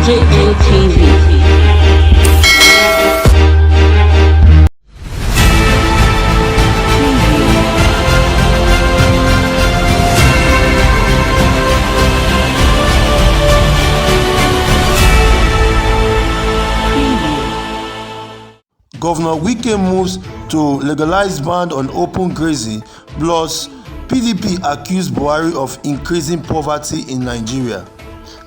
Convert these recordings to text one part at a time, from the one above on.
JATV. Governor Wike moves to legalize ban on open grazing, plus PDP accused Buhari of increasing poverty in Nigeria.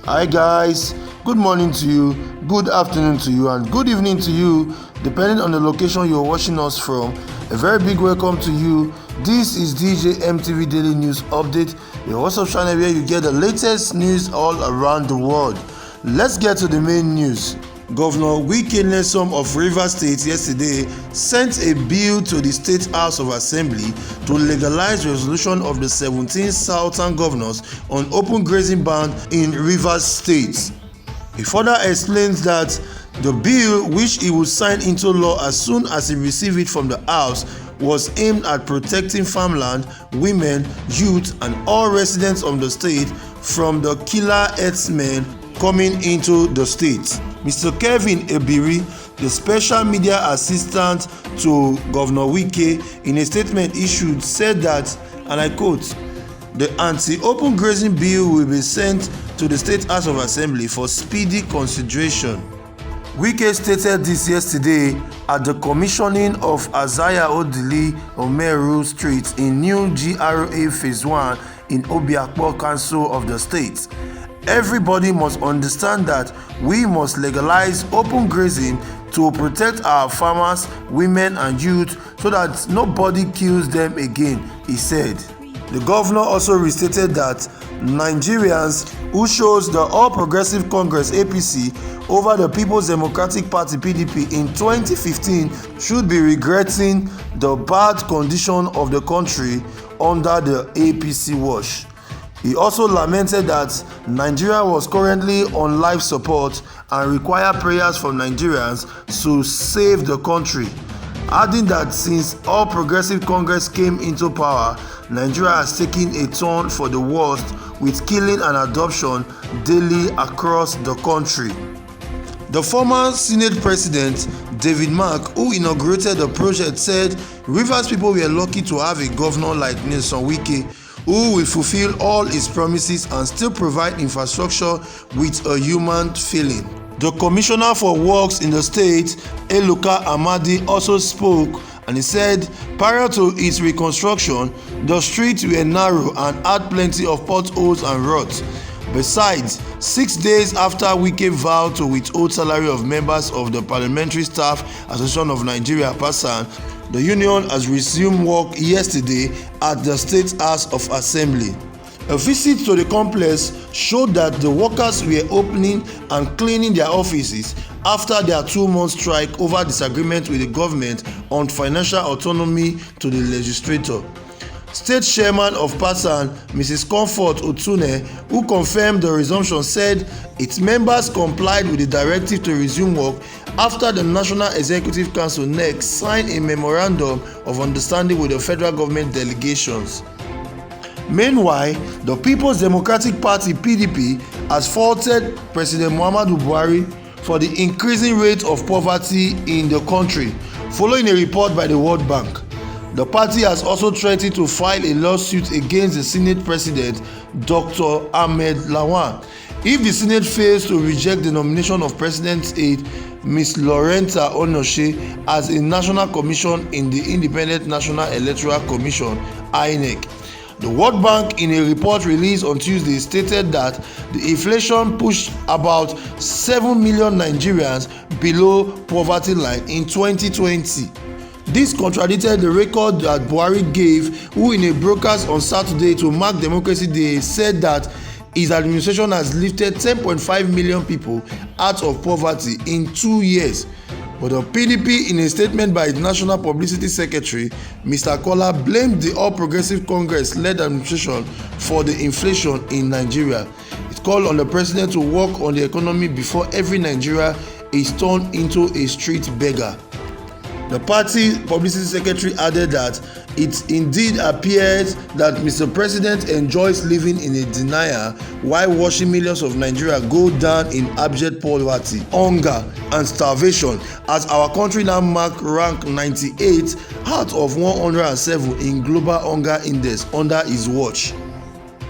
Hi guys, good morning to you, good afternoon to you, and good evening to you, depending on the location you're watching us from. A very big welcome to you. This is DJ MTV Daily News Update, your WhatsApp channel where you get the latest news all around the world. Let's get to the main news. Governor Wike Nyesom of Rivers State yesterday sent a bill to the State House of Assembly to legalize resolution of the 17 southern governors on open grazing ban in Rivers State. He further explains that the bill, which he would sign into law as soon as he received it from the House, was aimed at protecting farmland, women, youth, and all residents of the state from the killer herdsmen coming into the state. Mr. Kevin Ebiri, the special media assistant to Governor Wike, in a statement issued, said that, and I quote, "The anti-open grazing bill will be sent to the State House of Assembly for speedy consideration." Wike stated this yesterday at the commissioning of Azaya Odili Omeru Street in New GRA Phase 1 in Obiakpo Council of the state. Everybody must understand that we must legalize open grazing to protect our farmers, women and youth so that nobody kills them again, he said. The governor also restated that Nigerians who chose the All Progressive Congress APC over the People's Democratic Party PDP in 2015 should be regretting the bad condition of the country under the APC watch. He also lamented that Nigeria was currently on life support and required prayers from Nigerians to save the country, adding that since All Progressive Congress came into power, Nigeria has taken a turn for the worst, with killing and adoption daily across the country. The former Senate President, David Mark, who inaugurated the project, said Rivers people were lucky to have a governor like Nyesom Wike, who will fulfill all his promises and still provide infrastructure with a human feeling. The Commissioner for Works in the state, Eluka Amadi, also spoke, and he said prior to its reconstruction, the streets were narrow and had plenty of potholes and ruts. Besides, 6 days after Wike vowed to withhold salary of members of the Parliamentary Staff Association of Nigeria, PASAN, the union has resumed work yesterday at the State House of Assembly. A visit to the complex showed that the workers were opening and cleaning their offices after their 2-month strike over disagreement with the government on financial autonomy to the legislature. State Chairman of PASAN, Mrs. Comfort Otune, who confirmed the resumption, said its members complied with the directive to resume work after the National Executive Council (NEC) signed a memorandum of understanding with the federal government delegations. Meanwhile, the People's Democratic Party (PDP) has faulted President Muhammadu Buhari for the increasing rate of poverty in the country, following a report by the World Bank. The party has also threatened to file a lawsuit against the Senate President, Dr. Ahmed Lawan, if the Senate fails to reject the nomination of President's aide, Ms. Lorenta Onoshe, as a national commission in the Independent National Electoral Commission (INEC). The World Bank, in a report released on Tuesday, stated that the inflation pushed about 7 million Nigerians below poverty line in 2020. This contradicted the record that Buhari gave, who in a broadcast on Saturday to mark Democracy Day said that his administration has lifted 10.5 million people out of poverty in 2 years. But the PDP, in a statement by its National Publicity Secretary, Mr. Kola, blamed the All Progressive Congress-led administration for the inflation in Nigeria. It called on the president to work on the economy before every Nigeria is turned into a street beggar. The party publicity secretary added that It indeed appears that Mr. President enjoys living in a denial while watching millions of Nigeria go down in abject poverty, hunger and starvation, as our country now rank 98 out of 107 in global hunger index under his watch.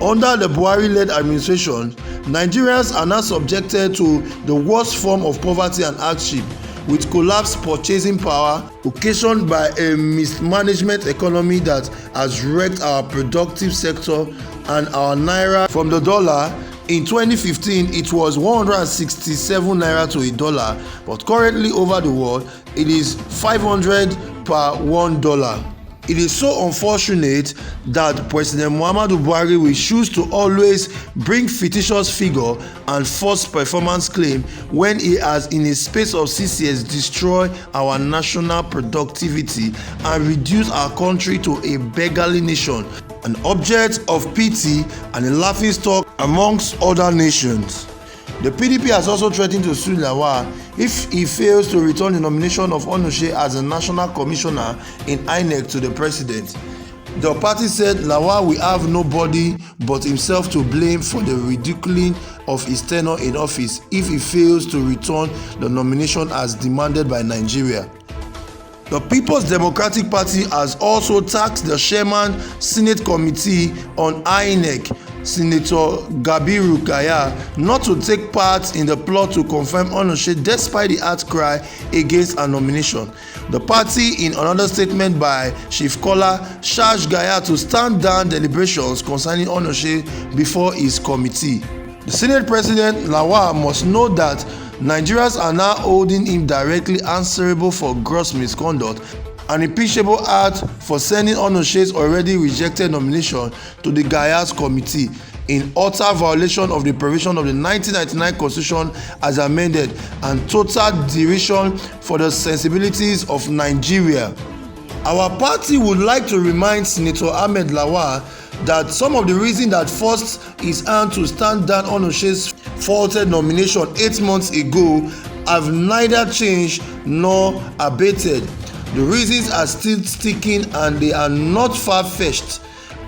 Under the Buhari-led administration, Nigerians are now subjected to the worst form of poverty and hardship, with collapsed purchasing power occasioned by a mismanagement economy that has wrecked our productive sector and our naira. From the dollar, in 2015 it was 167 naira to a dollar, but currently over the world it is 500 per $1. It is so unfortunate that President Muhammadu Buhari will choose to always bring fictitious figure and false performance claim when he has in a space of 6 years destroyed our national productivity and reduced our country to a beggarly nation, an object of pity and a laughingstock amongst other nations. The PDP has also threatened to sue Lawal if he fails to return the nomination of Onoshe as a national commissioner in INEC to the president. The party said Lawal will have nobody but himself to blame for the ridiculing of his tenure in office if he fails to return the nomination as demanded by Nigeria. The People's Democratic Party has also tasked the Chairman Senate Committee on INEC, Senator Gabiru Gaya, not to take part in the plot to confirm Onoshe despite the outcry against her nomination. The party, in another statement by Chief Kola, charged Gaya to stand down deliberations concerning Onoshe before his committee. The Senate President Lawal must know that Nigerians are now holding him directly answerable for gross misconduct and impeachable act for sending Onoshe's already rejected nomination to the Gaya's committee in utter violation of the provision of the 1999 Constitution as amended and total derision for the sensibilities of Nigeria. Our party would like to remind Senator Ahmed Lawal that some of the reasons that forced his hand to stand down Onoshe's faulted nomination 8 months ago have neither changed nor abated. The reasons are still sticking and they are not far-fetched.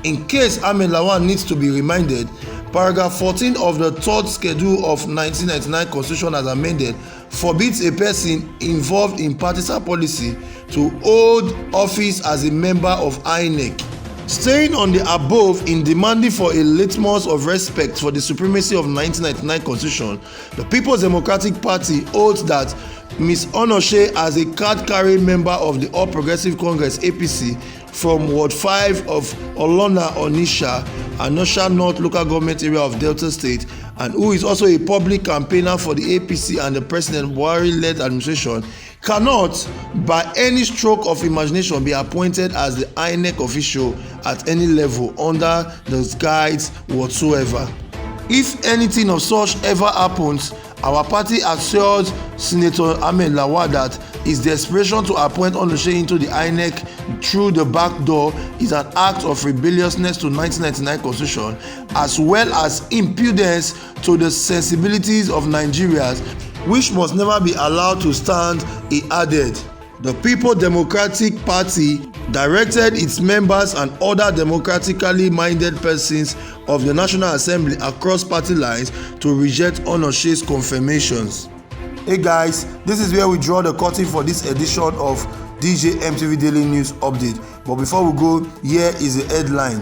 In case Ahmed Lawal needs to be reminded, paragraph 14 of the third schedule of 1999 Constitution as amended forbids a person involved in partisan policy to hold office as a member of INEC. Staying on the above in demanding for a litmus of respect for the supremacy of 1999 Constitution, the People's Democratic Party holds that Ms. Onoshe, as a card-carrying member of the All Progressive Congress (APC) from Ward 5 of Olona Onisha, Anosha North Local Government Area of Delta State, and who is also a public campaigner for the APC and the President Buhari-led administration, cannot by any stroke of imagination be appointed as the INEC official at any level under the guides whatsoever. If anything of such ever happens, our party assures Senator Ahmed Lawal that his desperation to appoint Onoshe into the INEC through the back door is an act of rebelliousness to 1999 Constitution as well as impudence to the sensibilities of Nigerians, which must never be allowed to stand, he added. The People's Democratic Party directed its members and other democratically minded persons of the National Assembly across party lines to reject Onoshe's confirmations. Hey guys, this is where we draw the curtain for this edition of DJ MTV Daily News Update. But before we go, here is the headline.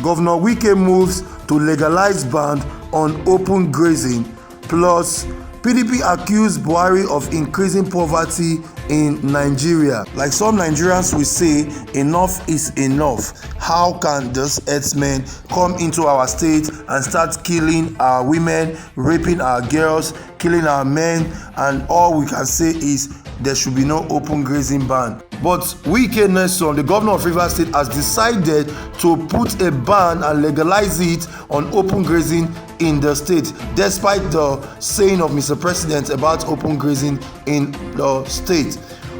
Governor Wike moves to legalize ban on open grazing, plus PDP accused Buhari of increasing poverty in Nigeria. Like some Nigerians will say, enough is enough. How can these herdsmen come into our state and start killing our women, raping our girls, killing our men, and all we can say is there should be no open grazing ban. But Wike Nelson, the governor of Rivers State, has decided to put a ban and legalize it on open grazing in the state, despite the saying of Mr. President about open grazing in the state.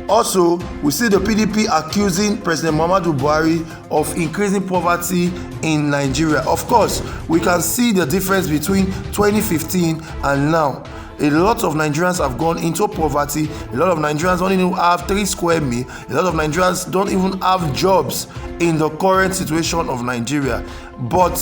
Also, we see the PDP accusing President Muhammadu Buhari of increasing poverty in Nigeria. Of course, we can see the difference between 2015 and now. A lot of Nigerians have gone into poverty. A lot of Nigerians don't even have 3 square meals. A lot of Nigerians don't even have jobs in the current situation of Nigeria. But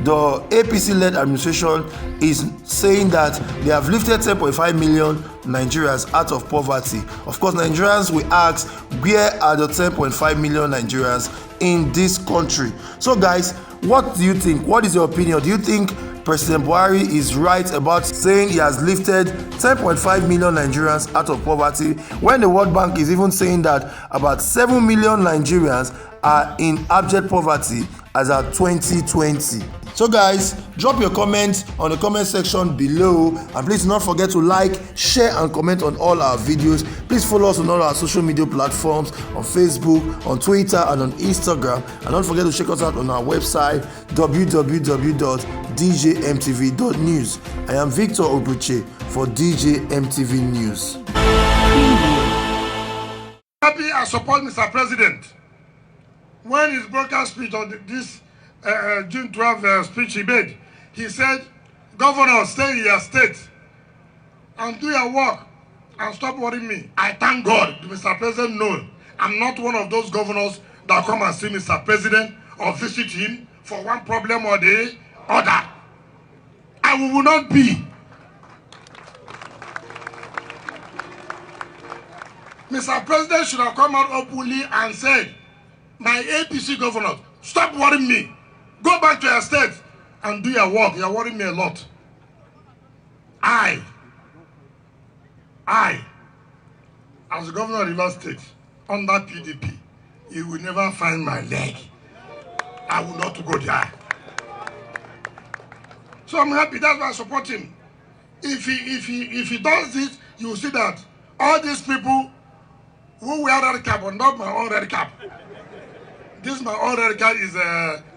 the APC-led administration is saying that they have lifted 10.5 million Nigerians out of poverty. Of course, Nigerians will ask, where are the 10.5 million Nigerians in this country? So guys, what do you think? What is your opinion? Do you think President Buhari is right about saying he has lifted 10.5 million Nigerians out of poverty, when the World Bank is even saying that about 7 million Nigerians are in abject poverty as at 2020? So guys, drop your comments on the comment section below, and please do not forget to like, share and comment on all our videos. Please follow us on all our social media platforms, on Facebook, on Twitter and on Instagram, and don't forget to check us out on our website www.djmtv.news. I am Victor Obuche for DJMTV News. Happy and support Mr. President. When his broadcast speech on this June 12 speech he made, he said, "Governor, stay in your state and do your work and stop worrying me." I thank God Mr. President knows I'm not one of those governors that come and see Mr. President or visit him for one problem or the other. I will not be. Mr. President should have come out openly and said, "My APC governors, stop worrying me. Go back to your state and do your work. You're worrying me a lot." I, as the governor of Rivers State, under PDP, you will never find my leg. I will not go there. So I'm happy. That's why I support him. If he does this, you will see that all these people who wear red cap are not my own red cap. This my own red cap is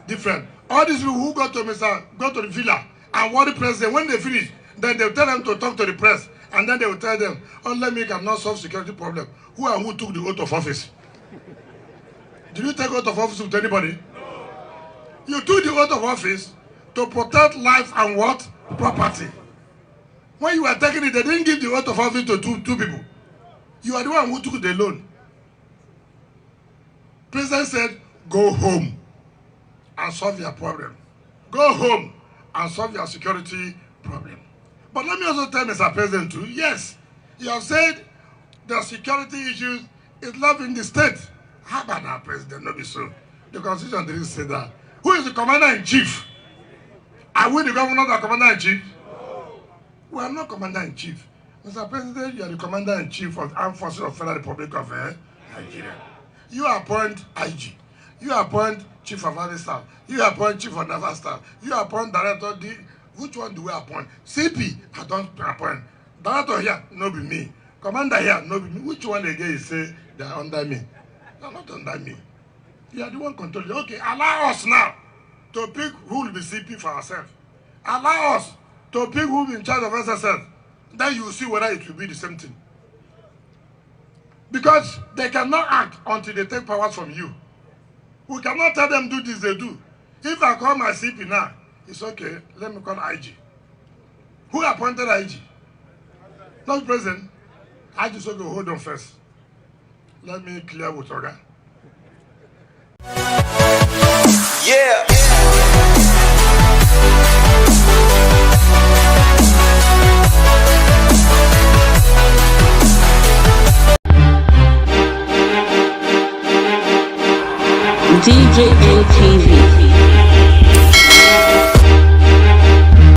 different. All these people who go to the villa and worry president, when they finish, then they'll tell them to talk to the press, and then they will tell them, "Oh, let me cannot solve security problem." Who and who took the oath of office? Did you take oath of office with anybody? No. You took the oath of office to protect life and what? Property. When you were taking it, they didn't give the oath of office to two people. You are the one who took the loan. President said, "Go home and solve your problem. Go home and solve your security problem." But let me also tell Mr. President too, yes, you have said the security issues is not in the state. How about that, President? Not be so. The Constitution didn't say that. Who is the Commander-in-Chief? Are we the governor that Commander-in-Chief? No. We are not Commander-in-Chief. Mr. President, you are the Commander-in-Chief of the Armed Forces of the Federal Republic of Nigeria. You appoint IG. You appoint Chief of Army Staff. You appoint Chief of Naval Staff. You appoint Director D. Which one do we appoint? CP, I don't appoint. Director here, no be me. Commander here, no be me. Which one again you say they are under me? They are not under me. You are the one controlling. Okay, allow us now to pick who will be CP for ourselves. Allow us to pick who will be in charge of SSS. Then you will see whether it will be the same thing. Because they cannot act until they take powers from you. We cannot tell them do this, they do. If I call my CP now, it's okay, let me call IG. Who appointed IG? Not President. I just okay, hold on first. Let me clear with Oga. Yeah. DJMTV.